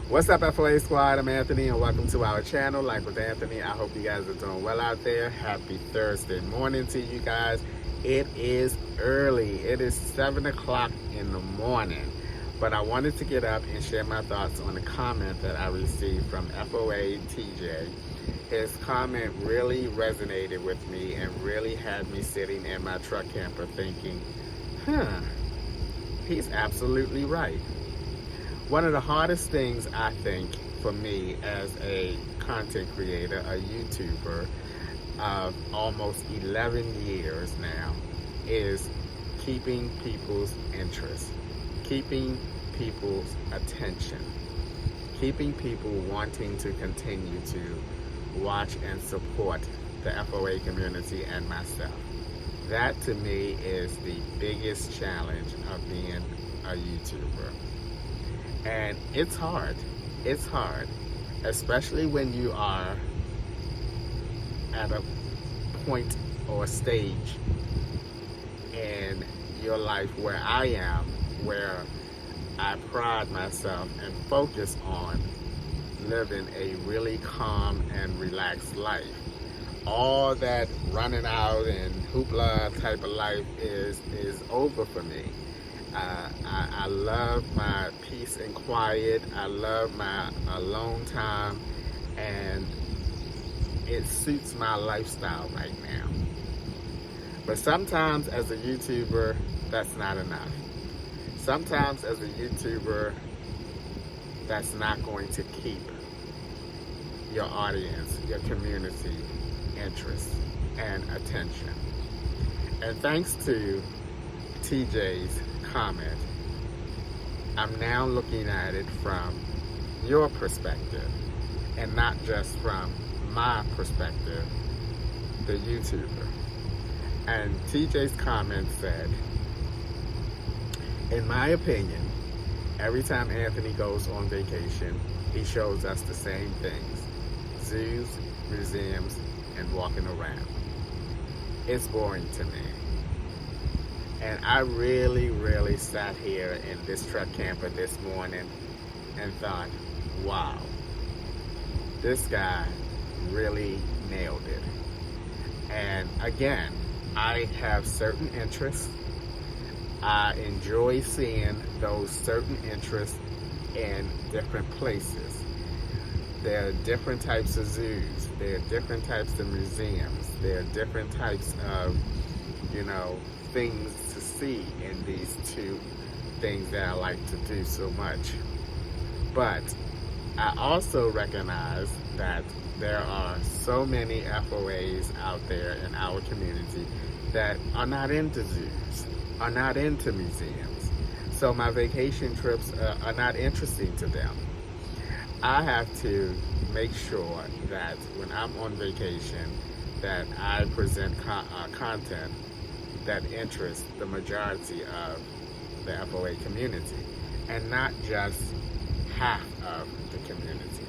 What's up, FOA Squad? I'm Anthony, and welcome to our channel, Life with Anthony. I hope you guys are doing well out there. Happy Thursday morning to you guys. It is early. It is 7 o'clock in the morning, but I wanted to get up and share my thoughts on a comment that I received from FOA TJ. His comment really resonated with me and really had me sitting in my truck camper thinking, he's absolutely right. One of the hardest things, I think, for me as a content creator, a YouTuber of almost 11 years now, is keeping people's interest, keeping people's attention, keeping people wanting to continue to watch and support the FOA community and myself. That, to me, is the biggest challenge of being a YouTuber. And it's hard, especially when you are at a point or stage in your life where I am, where I pride myself and focus on living a really calm and relaxed life. All that running out and hoopla type of life is over for me. I love my peace and quiet. I love my alone time, and it suits my lifestyle right now. But sometimes as a YouTuber, that's not enough. Sometimes as a YouTuber, that's not going to keep your audience, your community interest and attention. And thanks to TJ's comment, I'm now looking at it from your perspective and not just from my perspective, the YouTuber. And TJ's comment said, in my opinion, every time Anthony goes on vacation, he shows us the same things: zoos, museums, and walking around. It's boring to me. And I really sat here in this truck camper this morning and thought, wow, this guy really nailed it. And again, I have certain interests. I enjoy seeing those certain interests in different places. There are different types of zoos. There are different types of museums. There are different types of, things to see in these two things that I like to do so much. But I also recognize that there are so many FOAs out there in our community that are not into zoos, are not into museums. So my vacation trips are not interesting to them. I have to make sure that when I'm on vacation, that I present content that interests the majority of the FOA community and not just half of the community.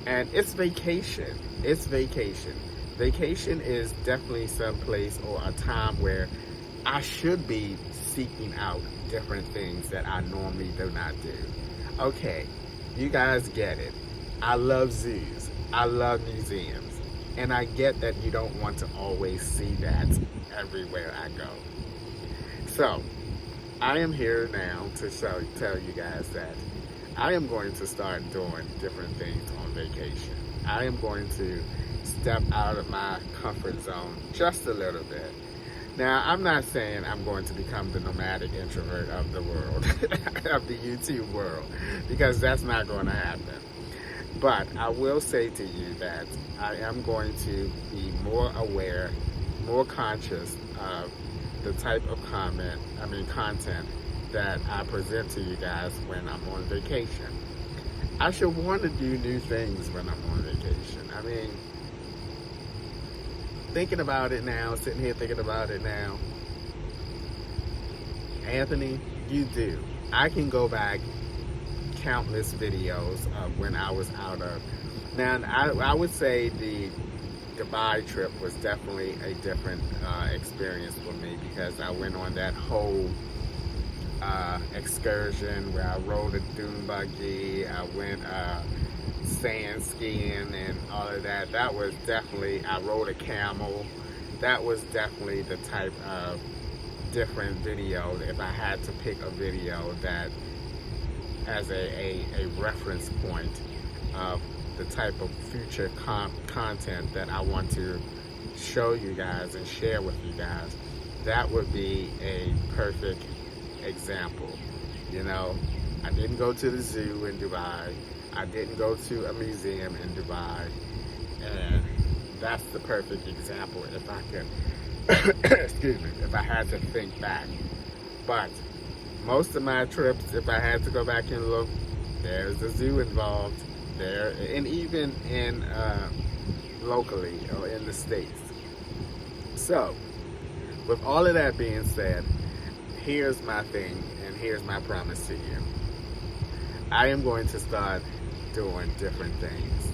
And it's vacation. It's vacation. Vacation is definitely some place or a time where I should be seeking out different things that I normally do not do. Okay, you guys get it. I love zoos. I love museums. And I get that you don't want to always see that everywhere I go. So, I am here now to tell you guys that I am going to start doing different things on vacation. I am going to step out of my comfort zone just a little bit. Now, I'm not saying I'm going to become the nomadic introvert of the world, of the YouTube world, because that's not going to happen. But I will say to you that I am going to be more aware, more conscious of the type of content that I present to you guys when I'm on vacation. I should want to do new things when I'm on vacation. I mean, thinking about it now, sitting here thinking about it now, Anthony, you do. I can go back countless videos of when I was out of. Now, I would say the Dubai trip was definitely a different experience for me, because I went on that whole excursion where I rode a dune buggy, I went sand skiing and all of that. That was definitely, I rode a camel. That was definitely the type of different video, if I had to pick a video that as a reference point of the type of future content that I want to show you guys and share with you guys, that would be a perfect example. You know, I didn't go to the zoo in Dubai. I didn't go to a museum in Dubai. And that's the perfect example if I could, excuse me, if I had to think back. But most of my trips, if I had to go back and look, there's the zoo involved there, and even in locally or in the States. So, with all of that being said, here's my thing, and here's my promise to you. I am going to start doing different things.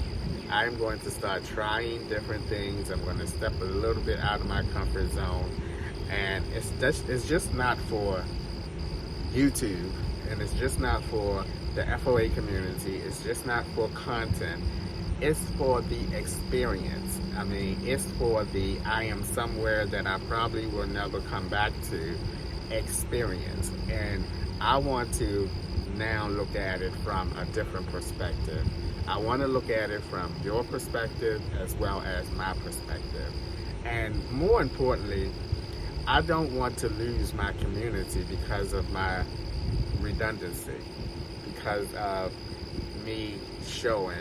I am going to start trying different things. I'm going to step a little bit out of my comfort zone. And it's just not for YouTube, and it's just not for the FOA community. It's just not for content. It's for the experience. I mean, it's for the I am somewhere that I probably will never come back to experience. And I want to now look at it from a different perspective. I want to look at it from your perspective as well as my perspective. And more importantly, I don't want to lose my community because of my redundancy, because of me showing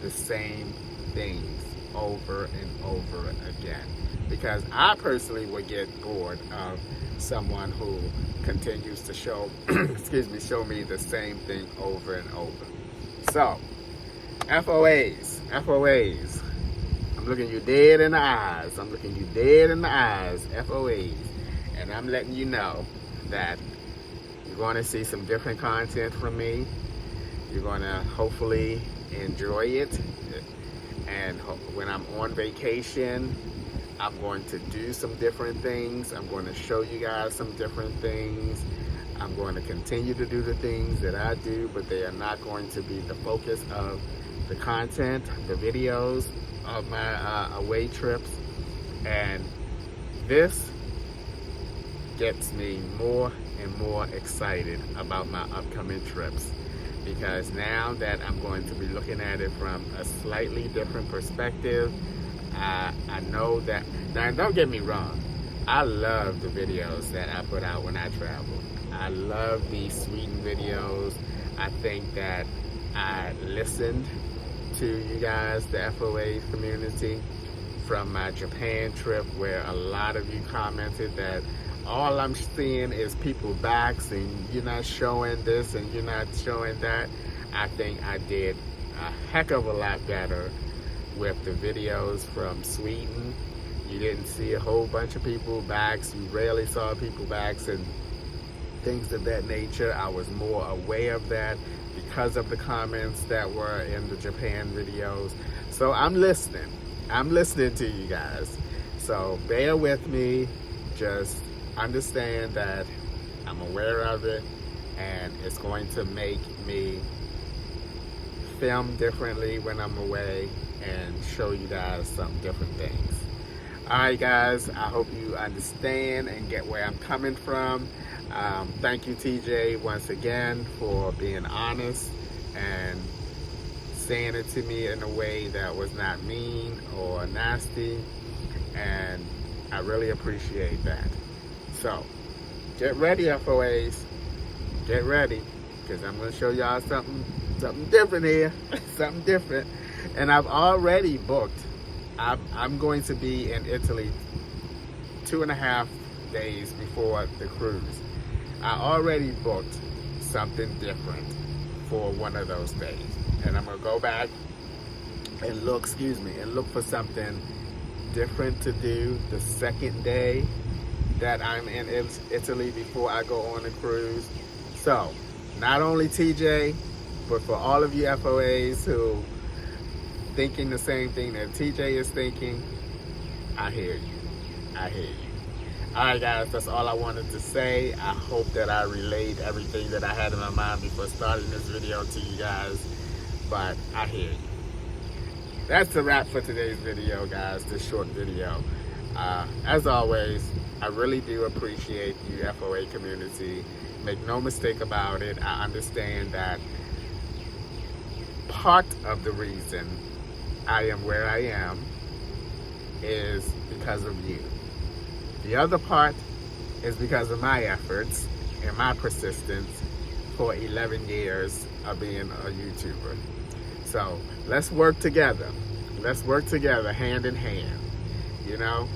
the same things over and over again. Because I personally would get bored of someone who continues to show, show me the same thing over and over. So, FOAs, I'm looking you dead in the eyes. I'm looking you dead in the eyes, FOAs. And I'm letting you know that you're going to see some different content from me. You're going to hopefully enjoy it. And when I'm on vacation, I'm going to do some different things. I'm going to show you guys some different things. I'm going to continue to do the things that I do, but they are not going to be the focus of the content, the videos of my away trips. And this gets me more and more excited about my upcoming trips, because now that I'm going to be looking at it from a slightly different perspective, I know that, now don't get me wrong, I love the videos that I put out when I travel. I love these Sweden videos. I think that I listened to you guys, the FOA community, from my Japan trip, where a lot of you commented that all I'm seeing is people backs and you're not showing this and you're not showing that. I think I did a heck of a lot better with the videos from Sweden. You didn't see a whole bunch of people backs. You rarely saw people backs and things of that nature. I was more aware of that because of the comments that were in the Japan videos. So I'm listening. I'm listening to you guys. So bear with me. Just understand that I'm aware of it, and it's going to make me film differently when I'm away and show you guys some different things. Alright guys, I hope you understand and get where I'm coming from. Thank you TJ once again for being honest and saying it to me in a way that was not mean or nasty, and I really appreciate that. So, get ready FOAs, get ready, because I'm going to show y'all something different here, something different. And I've already booked, I'm going to be in Italy 2.5 days before the cruise. I already booked something different for one of those days. And I'm going to go back and look, look for something different to do the second day that I'm in Italy before I go on a cruise. So, not only TJ, but for all of you FOAs who thinking the same thing that TJ is thinking, I hear you. I hear you. All right, guys, that's all I wanted to say. I hope that I relayed everything that I had in my mind before starting this video to you guys, but I hear you. That's a wrap for today's video, guys, this short video. As always, I really do appreciate you, FOA community. Make no mistake about it. I understand that part of the reason I am where I am is because of you. The other part is because of my efforts and my persistence for 11 years of being a YouTuber. So let's work together. Let's work together hand in hand, you know?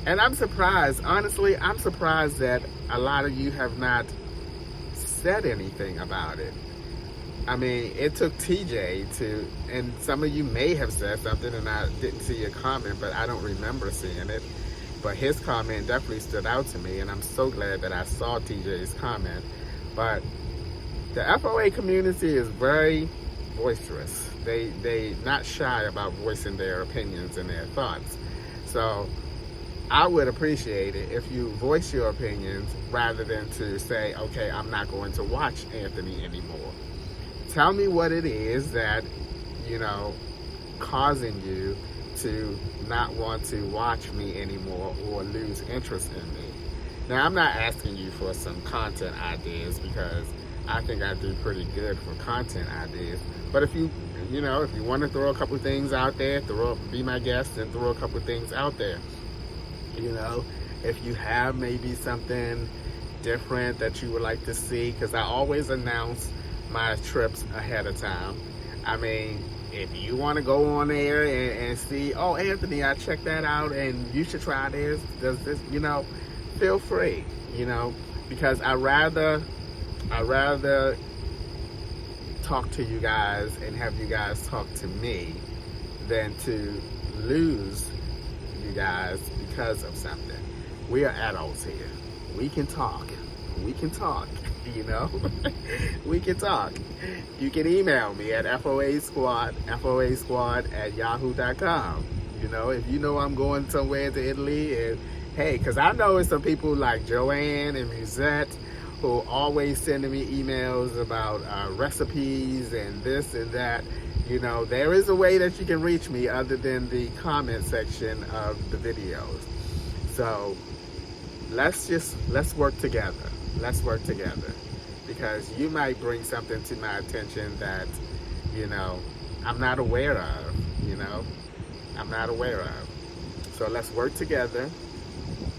And I'm surprised, honestly, I'm surprised that a lot of you have not said anything about it. I mean, it took TJ to, and some of you may have said something and I didn't see your comment, but I don't remember seeing it. But his comment definitely stood out to me, and I'm so glad that I saw TJ's comment. But the FOA community is very boisterous. They not shy about voicing their opinions and their thoughts. So I would appreciate it if you voice your opinions rather than to say, okay, I'm not going to watch Anthony anymore. Tell me what it is that, you know, causing you to not want to watch me anymore or lose interest in me. Now, I'm not asking you for some content ideas because I think I do pretty good for content ideas. But if you want to throw a couple things out there, be my guest and throw a couple things out there. You know, if you have maybe something different that you would like to see, because I always announce my trips ahead of time. I mean, if you want to go on there and see, oh, Anthony, I checked that out and you should try this, does this, you know, feel free, you know, because I rather talk to you guys and have you guys talk to me than to lose you guys because of something. We are adults here. We can talk. We can talk. You know, we can talk. You can email me at foasquad@yahoo.com. You know, if you know I'm going somewhere to Italy, and hey, because I know it's some people like Joanne and Musette who always sending me emails about recipes and this and that. You know, there is a way that you can reach me other than the comment section of the videos. So let's work together. Let's work together, because you might bring something to my attention that, you know, I'm not aware of, you know, I'm not aware of. So let's work together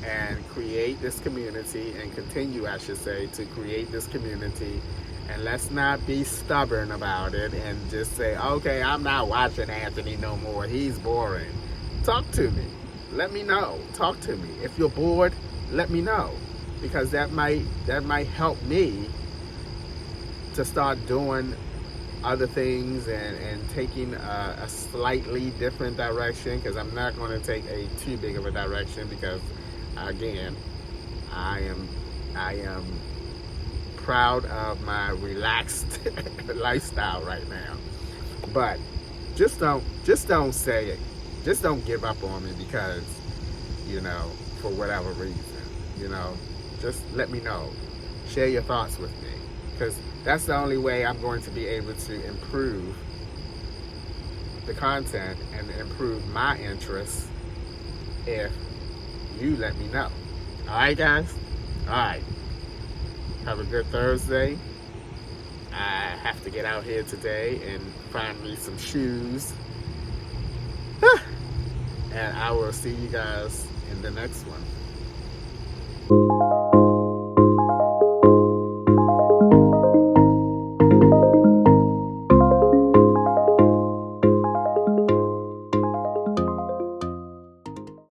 and create this community and continue, I should say, to create this community. And let's not be stubborn about it and just say, okay, I'm not watching Anthony no more. He's boring. Talk to me. Let me know. Talk to me. If you're bored, let me know. Because that might help me to start doing other things and taking a slightly different direction, because I'm not going to take a too big of a direction, because again, I am proud of my relaxed lifestyle right now. But just don't say it. Just don't give up on me because, you know, for whatever reason, you know. Just let me know. Share your thoughts with me, because that's the only way I'm going to be able to improve the content and improve my interests, if you let me know. All right, guys? All right. Have a good Thursday. I have to get out here today and find me some shoes. And I will see you guys in the next one.